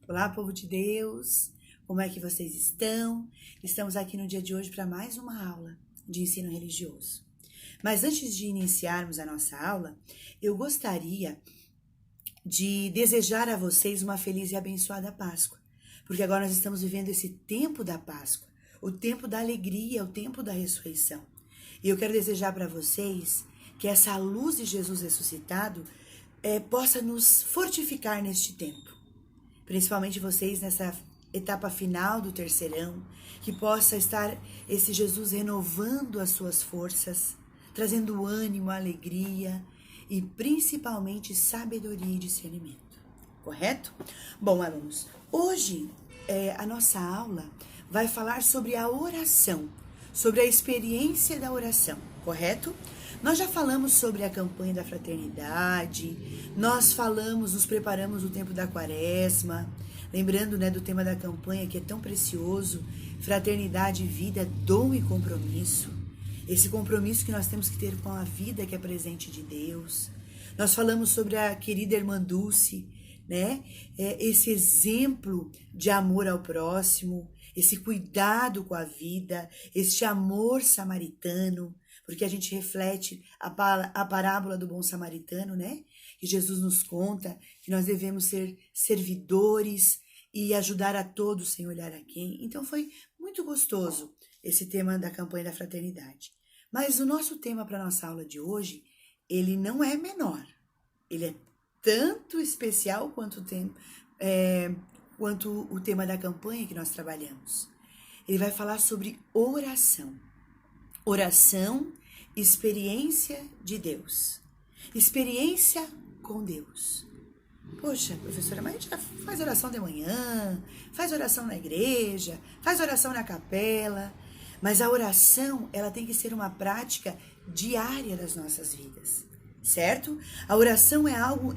Olá, povo de Deus! Como é que vocês estão? Estamos aqui no dia de hoje para mais uma aula de ensino religioso. Mas antes de iniciarmos a nossa aula, eu gostaria de desejar a vocês uma feliz e abençoada Páscoa, porque agora nós estamos vivendo esse tempo da Páscoa, o tempo da alegria, o tempo da ressurreição. E eu quero desejar para vocês que essa luz de Jesus ressuscitado possa nos fortificar neste tempo. Principalmente vocês nessa etapa final do terceirão, que possa estar esse Jesus renovando as suas forças, trazendo ânimo, alegria e principalmente sabedoria e discernimento. Correto? Bom, alunos, hoje a nossa aula vai falar sobre a oração, sobre a experiência da oração, correto? Nós já falamos sobre a campanha da fraternidade, nós nos preparamos no tempo da quaresma, lembrando, do tema da campanha que é tão precioso, fraternidade, vida, dom e compromisso. Esse compromisso que nós temos que ter com a vida que é presente de Deus. Nós falamos sobre a querida irmã Dulce, esse exemplo de amor ao próximo, esse cuidado com a vida, este amor samaritano, porque a gente reflete a parábola do bom samaritano, que Jesus nos conta que nós devemos ser servidores e ajudar a todos sem olhar a quem. Então foi muito gostoso esse tema da campanha da fraternidade. Mas o nosso tema para a nossa aula de hoje, ele não é menor. Ele é tanto especial quanto o tema da campanha que nós trabalhamos. Ele vai falar sobre oração. Oração, experiência de Deus. Experiência com Deus. Poxa, professora, mas a gente já faz oração de manhã, faz oração na igreja, faz oração na capela, mas a oração, ela tem que ser uma prática diária das nossas vidas, certo? A oração é algo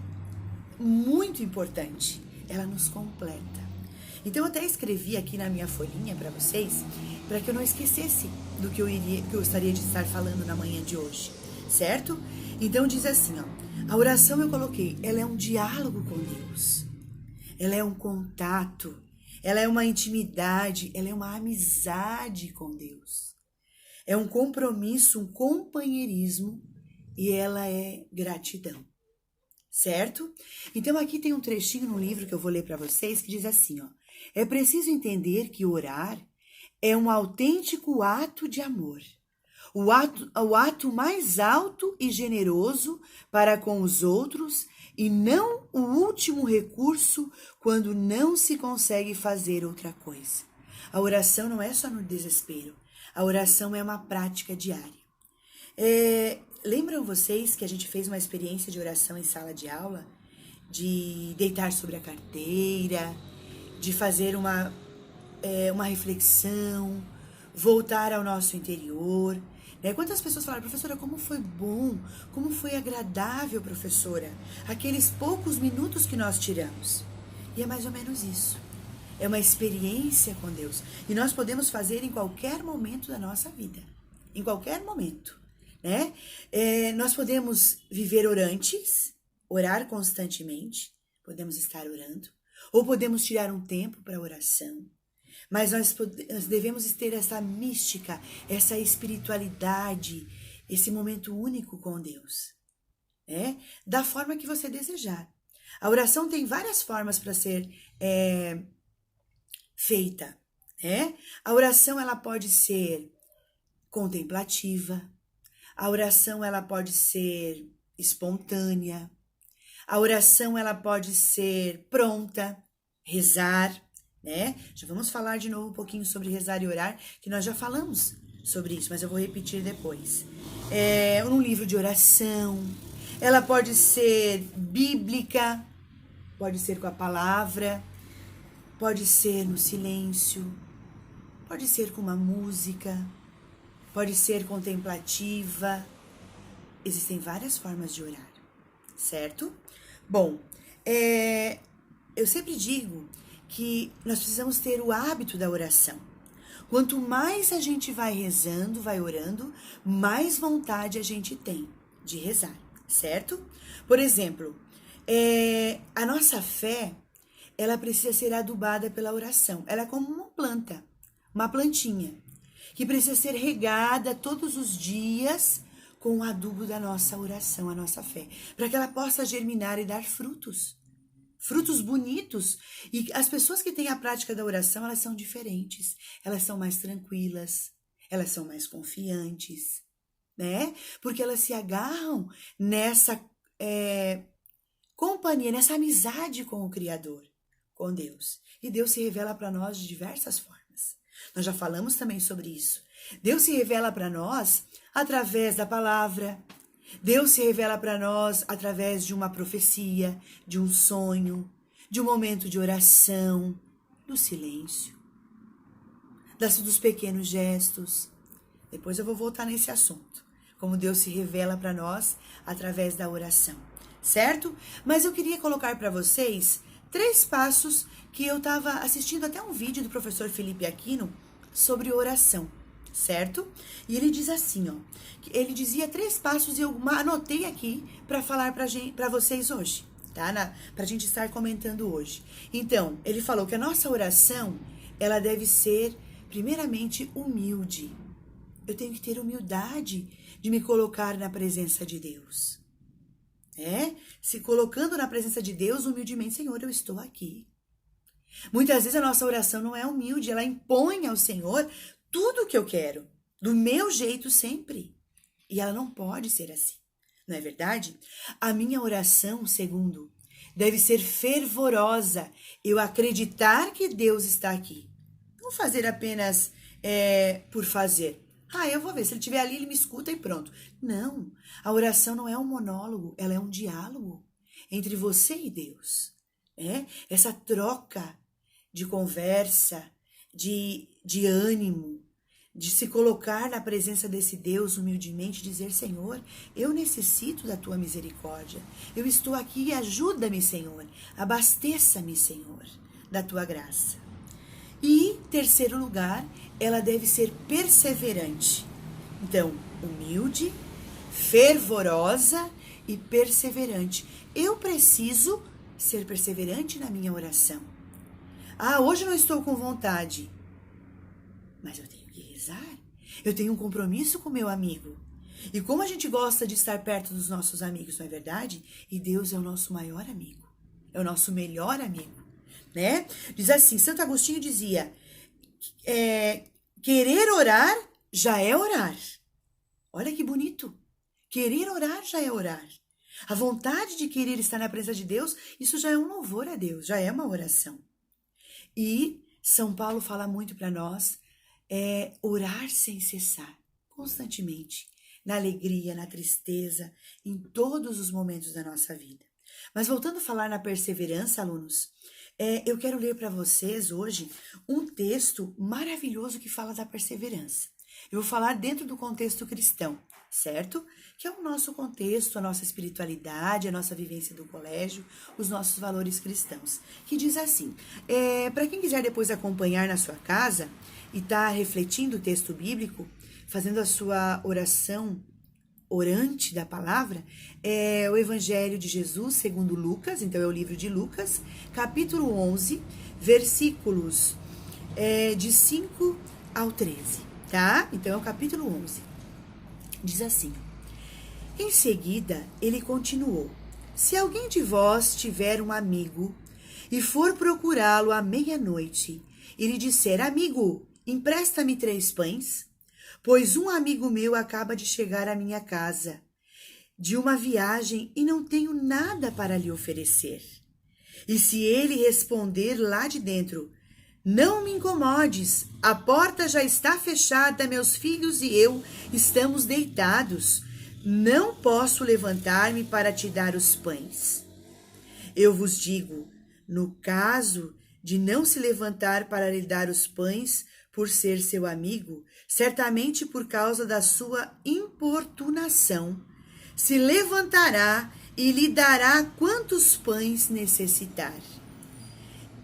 muito importante, ela nos completa. Então eu até escrevi aqui na minha folhinha para vocês, para que eu não esquecesse do que eu gostaria de estar falando na manhã de hoje, certo? Então diz assim, a oração eu coloquei, ela é um diálogo com Deus, ela é um contato, ela é uma intimidade, ela é uma amizade com Deus, é um compromisso, um companheirismo e ela é gratidão, certo? Então aqui tem um trechinho no livro que eu vou ler para vocês que diz assim, é preciso entender que orar é um autêntico ato de amor, o ato mais alto e generoso para com os outros e não o último recurso quando não se consegue fazer outra coisa. A oração não é só no desespero, a oração é uma prática diária. Lembram vocês que a gente fez uma experiência de oração em sala de aula? De deitar sobre a carteira, de fazer uma reflexão, voltar ao nosso interior. Quantas pessoas falaram, professora, como foi bom, como foi agradável, professora, aqueles poucos minutos que nós tiramos. E é mais ou menos isso. É uma experiência com Deus. E nós podemos fazer em qualquer momento da nossa vida. Em qualquer momento. Nós podemos viver orantes, orar constantemente, podemos estar orando, ou podemos tirar um tempo para oração. Mas nós devemos ter essa mística, essa espiritualidade, esse momento único com Deus, da forma que você desejar. A oração tem várias formas para ser feita, A oração ela pode ser contemplativa, a oração ela pode ser espontânea, a oração ela pode ser pronta, rezar, Já vamos falar de novo um pouquinho sobre rezar e orar, que nós já falamos sobre isso, mas eu vou repetir depois. Um livro de oração, ela pode ser bíblica, pode ser com a palavra, pode ser no silêncio, pode ser com uma música, pode ser contemplativa. Existem várias formas de orar, certo? Bom, eu sempre digo que nós precisamos ter o hábito da oração. Quanto mais a gente vai rezando, vai orando, mais vontade a gente tem de rezar, certo? Por exemplo, a nossa fé, ela precisa ser adubada pela oração. Ela é como uma plantinha, que precisa ser regada todos os dias com o adubo da nossa oração, a nossa fé, para que ela possa germinar e dar frutos bonitos. E as pessoas que têm a prática da oração, elas são diferentes, elas são mais tranquilas, elas são mais confiantes, né? Porque elas se agarram nessa companhia, nessa amizade com o Criador, com Deus. E Deus se revela para nós de diversas formas. Nós já falamos também sobre isso. Deus se revela para nós através da palavra. Deus se revela para nós através de uma profecia, de um sonho, de um momento de oração, do silêncio, dos pequenos gestos. Depois eu vou voltar nesse assunto. Como Deus se revela para nós através da oração, certo? Mas eu queria colocar para vocês 3 passos que eu estava assistindo até um vídeo do professor Felipe Aquino sobre oração, certo? E ele diz assim, ó, ele dizia 3 passos e eu anotei aqui para falar para vocês hoje, tá? Pra gente estar comentando hoje. Então, ele falou que a nossa oração, ela deve ser primeiramente humilde. Eu tenho que ter humildade de me colocar na presença de Deus. Se colocando na presença de Deus, humildemente, Senhor, eu estou aqui. Muitas vezes a nossa oração não é humilde, ela impõe ao Senhor tudo o que eu quero, do meu jeito sempre. E ela não pode ser assim, não é verdade? A minha oração, segundo, deve ser fervorosa, eu acreditar que Deus está aqui. Não fazer apenas por fazer. Eu vou ver, se ele estiver ali, ele me escuta e pronto. Não, a oração não é um monólogo, ela é um diálogo entre você e Deus. Essa troca de conversa, de ânimo, de se colocar na presença desse Deus humildemente, dizer, Senhor, eu necessito da tua misericórdia, eu estou aqui, ajuda-me, Senhor, abasteça-me, Senhor, da tua graça. E, terceiro lugar, ela deve ser perseverante. Então, humilde, fervorosa e perseverante. Eu preciso ser perseverante na minha oração. Hoje não estou com vontade, mas eu tenho que rezar. Eu tenho um compromisso com meu amigo. E como a gente gosta de estar perto dos nossos amigos, não é verdade? E Deus é o nosso maior amigo, é o nosso melhor amigo, né? Diz assim, Santo Agostinho dizia, querer orar já é orar. Olha que bonito. Querer orar já é orar. A vontade de querer estar na presença de Deus, isso já é um louvor a Deus, já é uma oração. E São Paulo fala muito para nós, orar sem cessar, constantemente, na alegria, na tristeza, em todos os momentos da nossa vida. Mas voltando a falar na perseverança, alunos, eu quero ler para vocês hoje um texto maravilhoso que fala da perseverança. Eu vou falar dentro do contexto cristão, certo? Que é o nosso contexto, a nossa espiritualidade, a nossa vivência do colégio, os nossos valores cristãos. Que diz assim, para quem quiser depois acompanhar na sua casa e tá refletindo o texto bíblico, fazendo a sua oração orante da palavra, é o Evangelho de Jesus segundo Lucas, então é o livro de Lucas, capítulo 11, versículos de 5 ao 13, tá? Então é o capítulo 11. Diz assim, em seguida ele continuou, se alguém de vós tiver um amigo e for procurá-lo à meia-noite e lhe disser, amigo, empresta-me 3 pães, pois um amigo meu acaba de chegar à minha casa de uma viagem e não tenho nada para lhe oferecer. E se ele responder lá de dentro, não me incomodes, a porta já está fechada, meus filhos e eu estamos deitados, não posso levantar-me para te dar os pães. Eu vos digo, no caso de não se levantar para lhe dar os pães, por ser seu amigo, certamente por causa da sua importunação, se levantará e lhe dará quantos pães necessitar.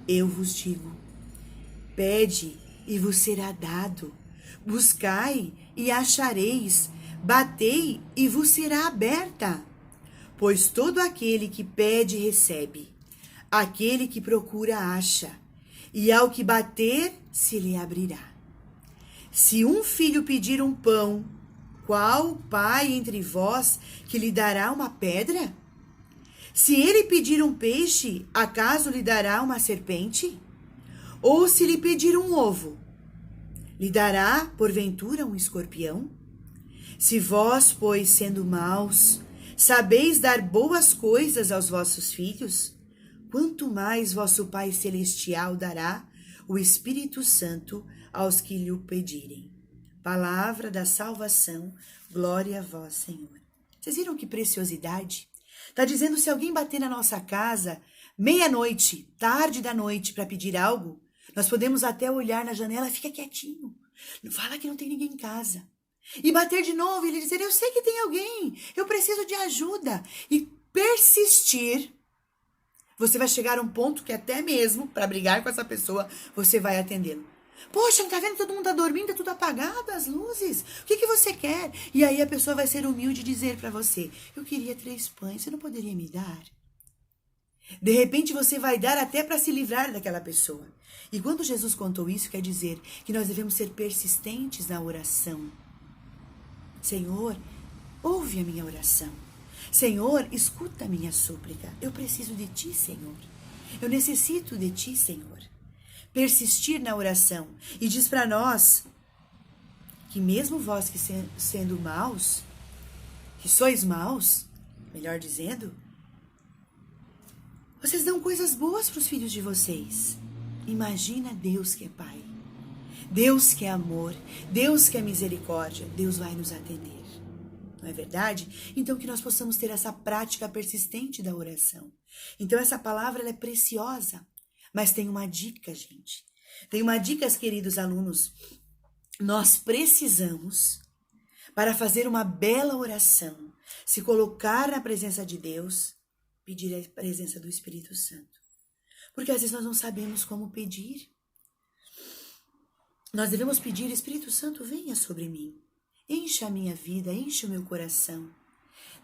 Eu vos digo, pede e vos será dado, buscai e achareis, batei e vos será aberta. Pois todo aquele que pede recebe, aquele que procura acha, e ao que bater se lhe abrirá. Se um filho pedir um pão, qual pai entre vós que lhe dará uma pedra? Se ele pedir um peixe, acaso lhe dará uma serpente? Ou se lhe pedir um ovo, lhe dará, porventura, um escorpião? Se vós, pois, sendo maus, sabeis dar boas coisas aos vossos filhos, quanto mais vosso Pai Celestial dará o Espírito Santo aos que lhe o pedirem. Palavra da salvação, glória a vós, Senhor. Vocês viram que preciosidade? Está dizendo, se alguém bater na nossa casa, meia-noite, tarde da noite, para pedir algo, nós podemos até olhar na janela, fica quietinho, não fala que não tem ninguém em casa. E bater de novo e ele dizer, eu sei que tem alguém, eu preciso de ajuda. E persistir, você vai chegar a um ponto que até mesmo, para brigar com essa pessoa, você vai atendê-lo. Poxa, não tá vendo? Todo mundo tá dormindo, tá tudo apagado, as luzes. O que você quer? E aí a pessoa vai ser humilde e dizer para você, eu queria 3 pães, você não poderia me dar? De repente você vai dar até para se livrar daquela pessoa. E quando Jesus contou isso, quer dizer que nós devemos ser persistentes na oração. Senhor, ouve a minha oração. Senhor, escuta a minha súplica. Eu preciso de ti, Senhor. Eu necessito de ti, Senhor. Persistir na oração. E diz para nós que mesmo vós que sendo maus, que sois maus, melhor dizendo, vocês dão coisas boas para os filhos de vocês. Imagina Deus que é Pai. Deus que é amor, Deus que é misericórdia, Deus vai nos atender. Não é verdade? Então que nós possamos ter essa prática persistente da oração. Então essa palavra ela é preciosa, mas tem uma dica, gente. Tem uma dica, queridos alunos. Nós precisamos, para fazer uma bela oração, se colocar na presença de Deus, pedir a presença do Espírito Santo. Porque às vezes nós não sabemos como pedir. Nós devemos pedir, Espírito Santo, venha sobre mim. Encha a minha vida, enche o meu coração.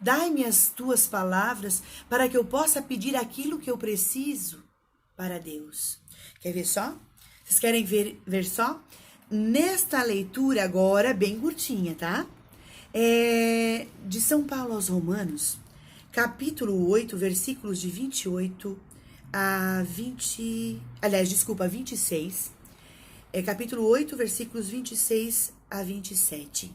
Dai-me as tuas palavras para que eu possa pedir aquilo que eu preciso para Deus. Quer ver só? Vocês querem ver só? Nesta leitura agora, bem curtinha, tá? De São Paulo aos Romanos, capítulo 8, versículos de 28 a 26. Capítulo 8, versículos 26 a 27.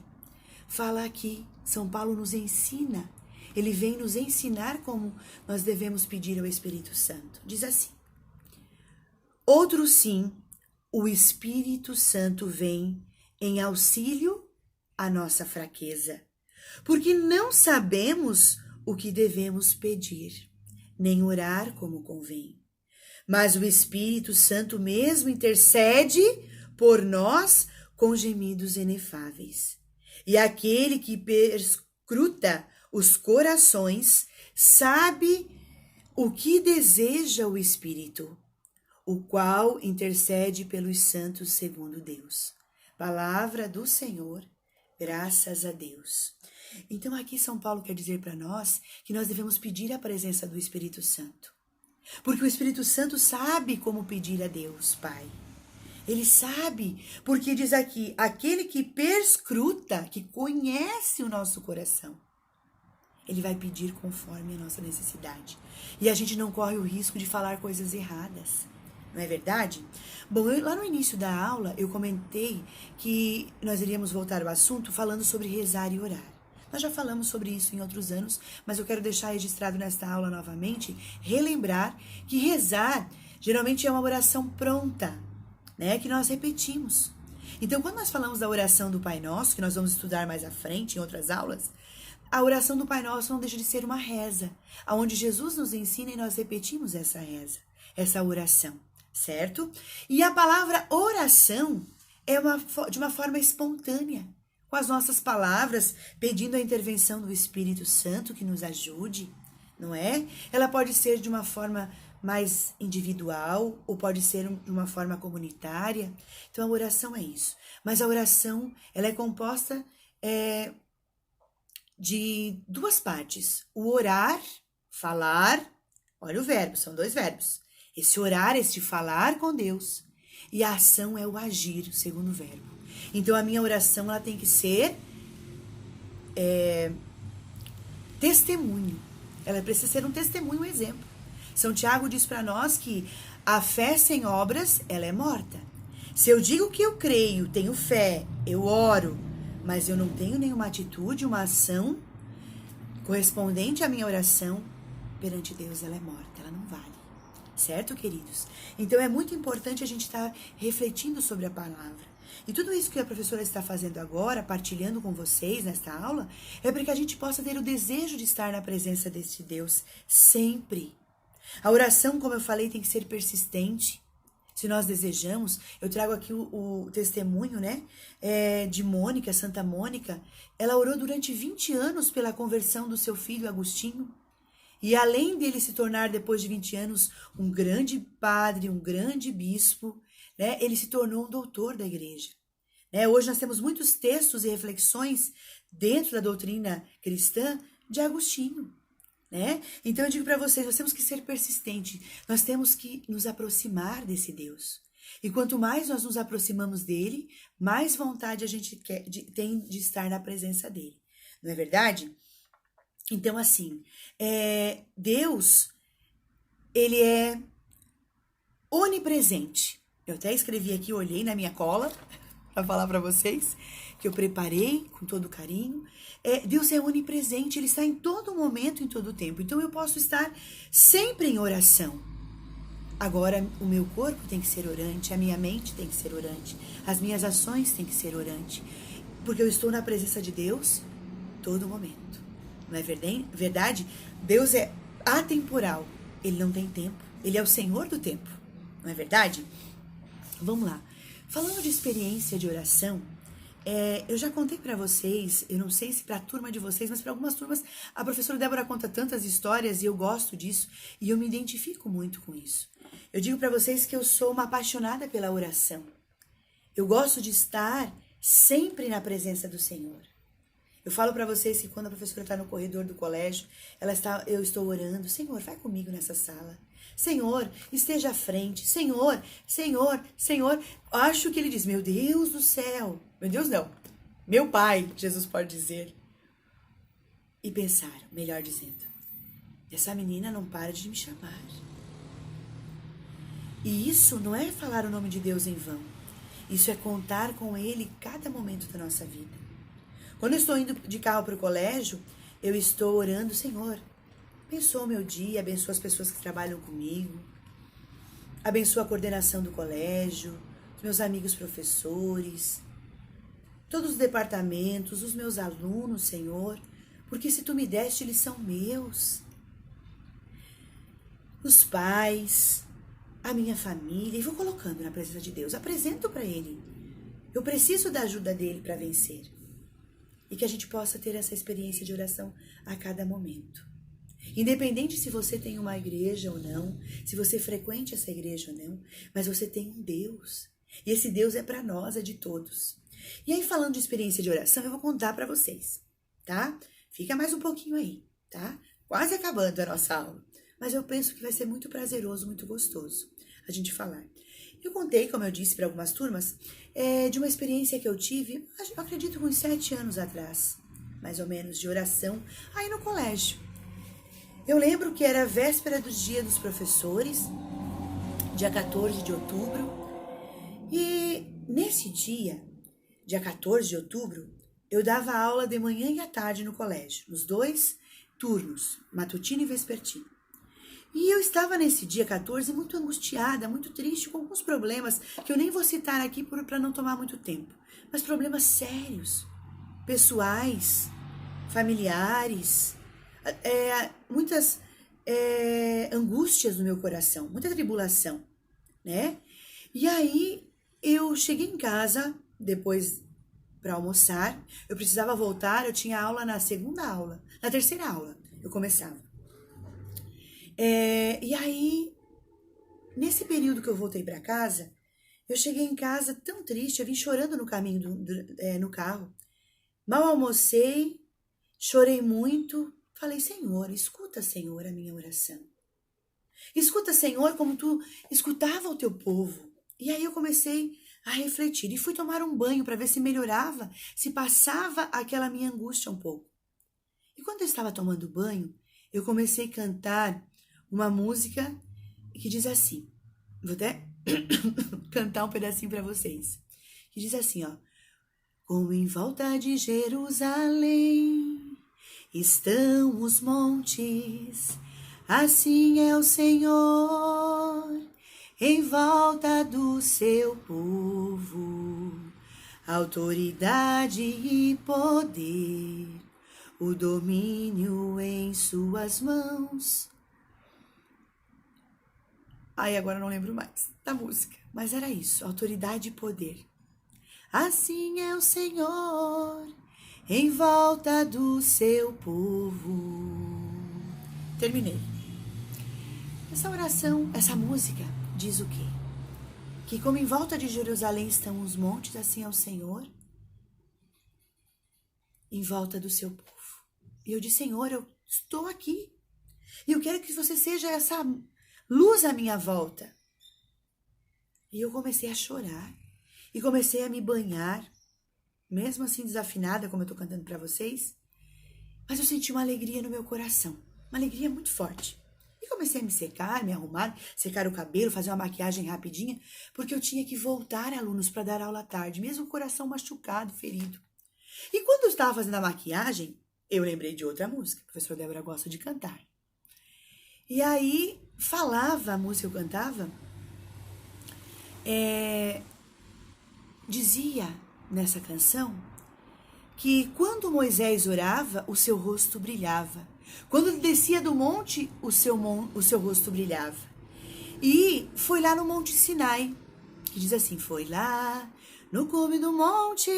Fala aqui, São Paulo nos ensina. Ele vem nos ensinar como nós devemos pedir ao Espírito Santo. Diz assim: outro sim, o Espírito Santo vem em auxílio à nossa fraqueza, porque não sabemos o que devemos pedir, nem orar como convém. Mas o Espírito Santo mesmo intercede por nós com gemidos inefáveis. E aquele que perscruta os corações sabe o que deseja o Espírito, o qual intercede pelos santos segundo Deus. Palavra do Senhor, graças a Deus. Então aqui São Paulo quer dizer para nós que nós devemos pedir a presença do Espírito Santo. Porque o Espírito Santo sabe como pedir a Deus, Pai. Ele sabe, porque diz aqui, aquele que perscruta, que conhece o nosso coração, ele vai pedir conforme a nossa necessidade. E a gente não corre o risco de falar coisas erradas, não é verdade? Bom, lá no início da aula, eu comentei que nós iríamos voltar ao assunto falando sobre rezar e orar. Nós já falamos sobre isso em outros anos, mas eu quero deixar registrado nesta aula novamente, relembrar que rezar geralmente é uma oração pronta, né, que nós repetimos. Então, quando nós falamos da oração do Pai Nosso, que nós vamos estudar mais à frente em outras aulas, a oração do Pai Nosso não deixa de ser uma reza, onde Jesus nos ensina e nós repetimos essa reza, essa oração, certo? E a palavra oração é de uma forma espontânea, com as nossas palavras, pedindo a intervenção do Espírito Santo que nos ajude, não é? Ela pode ser de uma forma mais individual ou pode ser de uma forma comunitária. Então a oração é isso. Mas a oração, ela é composta de 2 partes. O orar, falar, olha o verbo, são 2 verbos. Esse orar, esse falar com Deus. E a ação é o agir, segundo o verbo. Então, a minha oração ela tem que ser testemunho. Ela precisa ser um testemunho, um exemplo. São Tiago diz para nós que a fé sem obras, ela é morta. Se eu digo que eu creio, tenho fé, eu oro, mas eu não tenho nenhuma atitude, uma ação correspondente à minha oração, perante Deus ela é morta, ela não vale. Certo, queridos? Então é muito importante a gente estar refletindo sobre a palavra. E tudo isso que a professora está fazendo agora, partilhando com vocês nesta aula, é para que a gente possa ter o desejo de estar na presença deste Deus sempre. A oração, como eu falei, tem que ser persistente. Se nós desejamos, eu trago aqui o testemunho, né, de Mônica, Santa Mônica. Ela orou durante 20 anos pela conversão do seu filho Agostinho. E além dele se tornar, depois de 20 anos, um grande padre, um grande bispo, né, ele se tornou um doutor da igreja. Hoje nós temos muitos textos e reflexões dentro da doutrina cristã de Agostinho. Então eu digo para vocês, nós temos que ser persistentes, nós temos que nos aproximar desse Deus. E quanto mais nós nos aproximamos dele, mais vontade a gente tem de estar na presença dele. Não é verdade? Então, assim, Deus, ele é onipresente. Eu até escrevi aqui, olhei na minha cola para falar para vocês, que eu preparei com todo carinho. Deus é onipresente, ele está em todo momento, em todo tempo. Então eu posso estar sempre em oração. Agora, o meu corpo tem que ser orante, a minha mente tem que ser orante, as minhas ações têm que ser orante, porque eu estou na presença de Deus todo momento. Não é verdade? Deus é atemporal, ele não tem tempo, ele é o Senhor do tempo. Não é verdade? Vamos lá. Falando de experiência de oração, eu já contei para vocês, eu não sei se para a turma de vocês, mas para algumas turmas, a professora Débora conta tantas histórias e eu gosto disso e eu me identifico muito com isso. Eu digo para vocês que eu sou uma apaixonada pela oração. Eu gosto de estar sempre na presença do Senhor. Eu falo para vocês que quando a professora está no corredor do colégio, eu estou orando, Senhor, vai comigo nessa sala. Senhor, esteja à frente. Senhor, Senhor, Senhor. Acho que ele diz, meu Deus do céu. Meu Deus não. Meu Pai, Jesus pode dizer. E pensar, melhor dizendo, essa menina não para de me chamar. E isso não é falar o nome de Deus em vão. Isso é contar com Ele cada momento da nossa vida. Quando eu estou indo de carro para o colégio, eu estou orando, Senhor, abençoa o meu dia, abençoa as pessoas que trabalham comigo, abençoa a coordenação do colégio, os meus amigos professores, todos os departamentos, os meus alunos, Senhor, porque se Tu me deste, eles são meus. Os pais, a minha família, e vou colocando na presença de Deus, apresento para Ele. Eu preciso da ajuda dEle para vencer. E que a gente possa ter essa experiência de oração a cada momento. Independente se você tem uma igreja ou não, se você frequente essa igreja ou não, mas você tem um Deus. E esse Deus é para nós, é de todos. E aí, falando de experiência de oração, eu vou contar para vocês, tá? Fica mais um pouquinho aí, tá? Quase acabando a nossa aula. Mas eu penso que vai ser muito prazeroso, muito gostoso a gente falar. Eu contei, como eu disse para algumas turmas, de uma experiência que eu tive, eu acredito, uns 7 anos atrás, mais ou menos, de oração, aí no colégio. Eu lembro que era a véspera do Dia dos Professores, dia 14 de outubro, e nesse dia, dia 14 de outubro, eu dava aula de manhã e à tarde no colégio, nos 2 turnos, matutino e vespertino. E eu estava nesse dia 14 muito angustiada, muito triste, com alguns problemas que eu nem vou citar aqui para não tomar muito tempo. Mas problemas sérios, pessoais, familiares, muitas angústias no meu coração, muita tribulação, né? E aí eu cheguei em casa, depois para almoçar, eu precisava voltar, eu tinha aula na terceira aula eu começava. E aí, nesse período que eu voltei para casa, eu cheguei em casa tão triste, eu vim chorando no caminho no carro. Mal almocei, chorei muito, falei, Senhor, escuta, Senhor, a minha oração. Escuta, Senhor, como tu escutava o teu povo. E aí eu comecei a refletir e fui tomar um banho para ver se melhorava, se passava aquela minha angústia um pouco. E quando eu estava tomando banho, eu comecei a cantar uma música que diz assim, vou até cantar um pedacinho para vocês, que diz assim, ó: como em volta de Jerusalém estão os montes, assim é o Senhor em volta do seu povo, autoridade e poder, o domínio em suas mãos. Aí agora eu não lembro mais da música, mas era isso, autoridade e poder. Assim é o Senhor em volta do seu povo. Terminei. Essa oração, essa música diz o quê? Que como em volta de Jerusalém estão os montes, assim é o Senhor em volta do seu povo. E eu disse, Senhor, eu estou aqui. E eu quero que você seja essa luz à minha volta. E eu comecei a chorar. E comecei a me banhar. Mesmo assim desafinada, como eu estou cantando para vocês. Mas eu senti uma alegria no meu coração. Uma alegria muito forte. E comecei a me secar, me arrumar, secar o cabelo, fazer uma maquiagem rapidinha. Porque eu tinha que voltar, alunos, para dar aula à tarde. Mesmo o coração machucado, ferido. E quando eu estava fazendo a maquiagem, eu lembrei de outra música. A professora Débora gosta de cantar. E aí, falava a música que eu cantava, dizia nessa canção que quando Moisés orava, o seu rosto brilhava. Quando ele descia do monte, o seu rosto brilhava. E foi lá no Monte Sinai, que diz assim, foi lá no cume do monte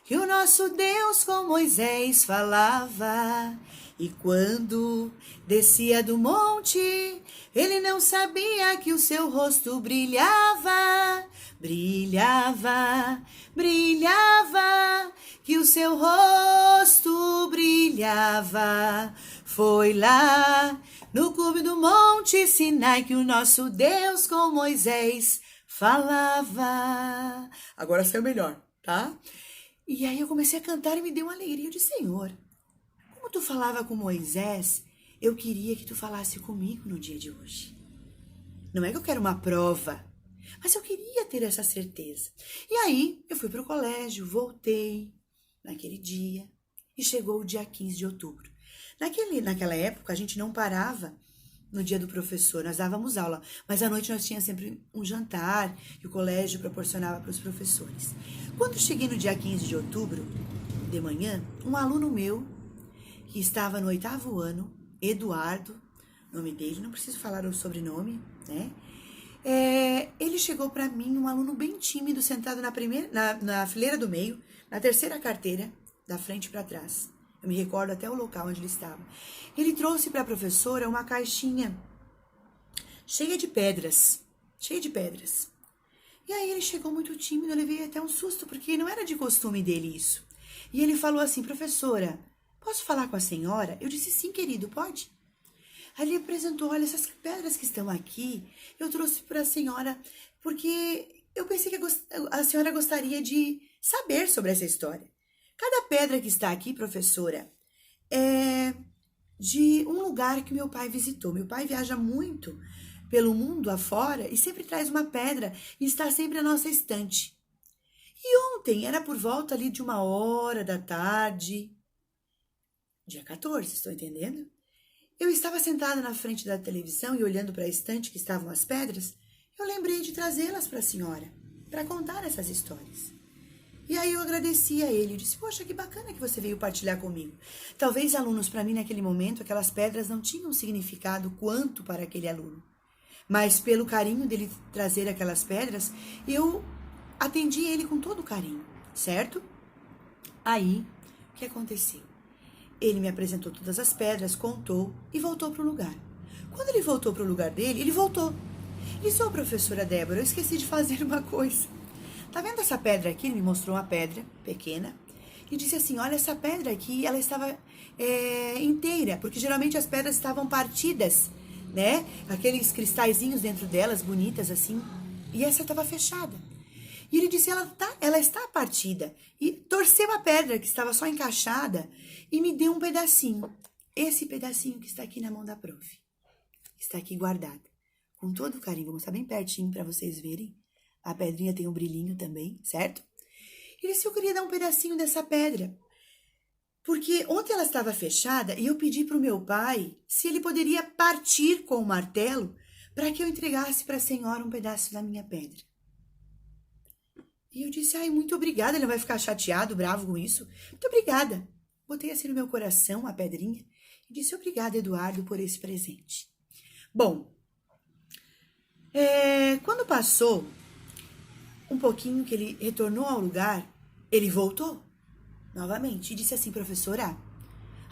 que o nosso Deus com Moisés falava. E quando descia do monte, ele não sabia que o seu rosto brilhava, brilhava, brilhava, que o seu rosto brilhava. Foi lá no cume do Monte Sinai que o nosso Deus com Moisés falava. Agora saiu melhor, tá? E aí eu comecei a cantar e me deu uma alegria. Eu disse, Senhor, como tu falava com Moisés, eu queria que tu falasse comigo no dia de hoje. Não é que eu quero uma prova, mas eu queria ter essa certeza. E aí eu fui para o colégio, voltei naquele dia e chegou o dia 15 de outubro. Naquela época a gente não parava no dia do professor, nós dávamos aula, mas à noite nós tínhamos sempre um jantar que o colégio proporcionava para os professores. Quando eu cheguei no dia 15 de outubro, de manhã, um aluno meu, que estava no 8º ano, Eduardo, nome dele, não preciso falar o sobrenome, né? Ele chegou para mim, um aluno bem tímido, sentado na fileira do meio, na terceira carteira, da frente para trás. Eu me recordo até o local onde ele estava. Ele trouxe para a professora uma caixinha cheia de pedras. E aí ele chegou muito tímido, eu levei até um susto, porque não era de costume dele isso. E ele falou assim, professora, posso falar com a senhora? Eu disse, sim, querido, pode. Aí ele apresentou, olha, essas pedras que estão aqui, eu trouxe para a senhora, porque eu pensei que a senhora gostaria de saber sobre essa história. Cada pedra que está aqui, professora, é de um lugar que meu pai visitou. Meu pai viaja muito pelo mundo afora e sempre traz uma pedra e está sempre na nossa estante. E ontem, era por volta ali de 1h da tarde, dia 14, estou entendendo? Eu estava sentada na frente da televisão e olhando para a estante que estavam as pedras, eu lembrei de trazê-las para a senhora, para contar essas histórias. E aí eu agradeci a ele, eu disse, poxa, que bacana que você veio partilhar comigo. Talvez, alunos, para mim naquele momento, aquelas pedras não tinham significado quanto para aquele aluno. Mas pelo carinho dele trazer aquelas pedras, eu atendi ele com todo o carinho, certo? Aí, o que aconteceu? Ele me apresentou todas as pedras, contou e voltou para o lugar. Quando ele voltou para o lugar dele, ele voltou. E disse, professora Débora, eu esqueci de fazer uma coisa. Tá vendo essa pedra aqui? Ele me mostrou uma pedra pequena e disse assim, olha, essa pedra aqui, ela estava inteira, porque geralmente as pedras estavam partidas né? Aqueles cristalzinhos dentro delas, bonitas assim. E essa estava fechada. E ele disse, ela está partida. E torceu a pedra que estava só encaixada e me deu um pedacinho. Esse pedacinho que está aqui na mão da prof. Está aqui guardada. Com todo carinho. Vou mostrar bem pertinho para vocês verem. A pedrinha tem um brilhinho também, certo? Ele disse, eu queria dar um pedacinho dessa pedra. Porque ontem ela estava fechada e eu pedi para o meu pai se ele poderia partir com o martelo para que eu entregasse para a senhora um pedaço da minha pedra. E eu disse, ai, muito obrigada, ele não vai ficar chateado, bravo com isso. Muito obrigada. Botei assim no meu coração a pedrinha e disse, obrigada, Eduardo, por esse presente. Bom, quando passou um pouquinho que ele retornou ao lugar, ele voltou novamente e disse assim, professora,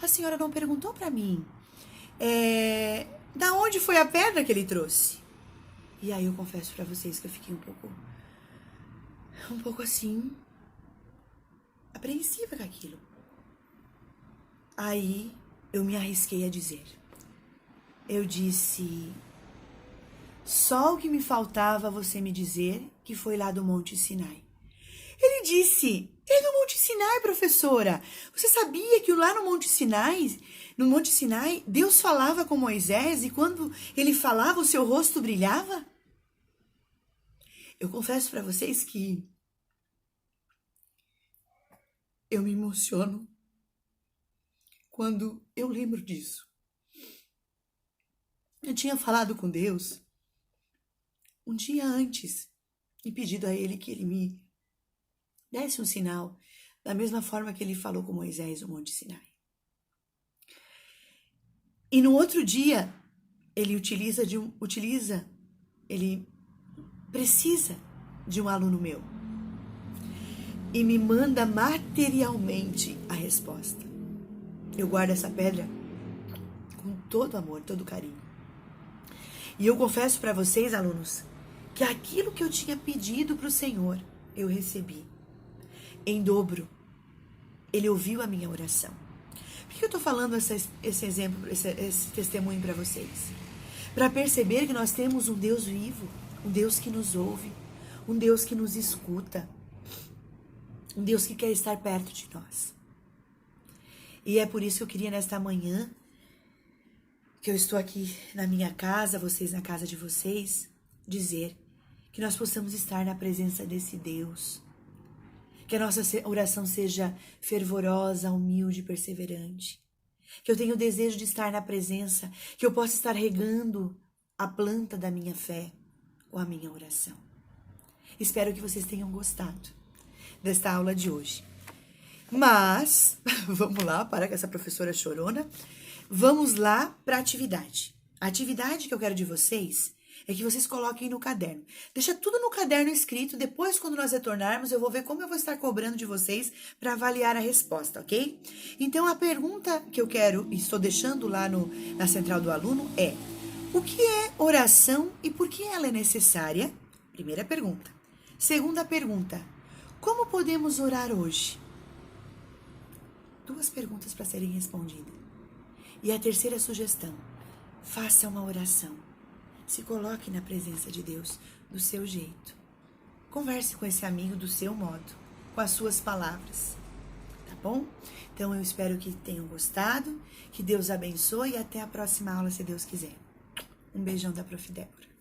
a senhora não perguntou para mim da onde foi a pedra que ele trouxe? E aí eu confesso para vocês que eu fiquei um pouco assim, apreensiva com aquilo. Aí eu me arrisquei a dizer. Eu disse, só o que me faltava você me dizer que foi lá do Monte Sinai. Ele disse, do Monte Sinai, professora. Você sabia que lá no Monte Sinai, Deus falava com Moisés e quando ele falava, o seu rosto brilhava? Eu confesso para vocês que eu me emociono quando eu lembro disso. Eu tinha falado com Deus um dia antes e pedido a Ele que Ele me desse um sinal, da mesma forma que Ele falou com Moisés no Monte Sinai. E no outro dia, Ele precisa de um aluno meu e me manda materialmente a resposta. Eu guardo essa pedra com todo amor, todo carinho. E eu confesso para vocês, alunos, que aquilo que eu tinha pedido para o Senhor, eu recebi em dobro. Ele ouviu a minha oração. Por que eu estou falando esse exemplo, esse testemunho para vocês? Para perceber que nós temos um Deus vivo, um Deus que nos ouve, um Deus que nos escuta, um Deus que quer estar perto de nós. E é por isso que eu queria nesta manhã, que eu estou aqui na minha casa, vocês na casa de vocês, dizer que nós possamos estar na presença desse Deus. Que a nossa oração seja fervorosa, humilde e perseverante. Que eu tenha o desejo de estar na presença, que eu possa estar regando a planta da minha fé com a minha oração. Espero que vocês tenham gostado desta aula de hoje. Mas, vamos lá, para com essa professora chorona. Vamos lá para a atividade. A atividade que eu quero de vocês é que vocês coloquem no caderno. Deixa tudo no caderno escrito. Depois, quando nós retornarmos, eu vou ver como eu vou estar cobrando de vocês para avaliar a resposta, ok? Então, a pergunta que eu quero e estou deixando lá na central do aluno é: o que é oração e por que ela é necessária? Primeira pergunta. Segunda pergunta: como podemos orar hoje? 2 perguntas para serem respondidas. E a terceira sugestão: faça uma oração. Se coloque na presença de Deus do seu jeito. Converse com esse amigo do seu modo, com as suas palavras. Tá bom? Então eu espero que tenham gostado, que Deus abençoe e até a próxima aula, se Deus quiser. Um beijão da Prof. Débora.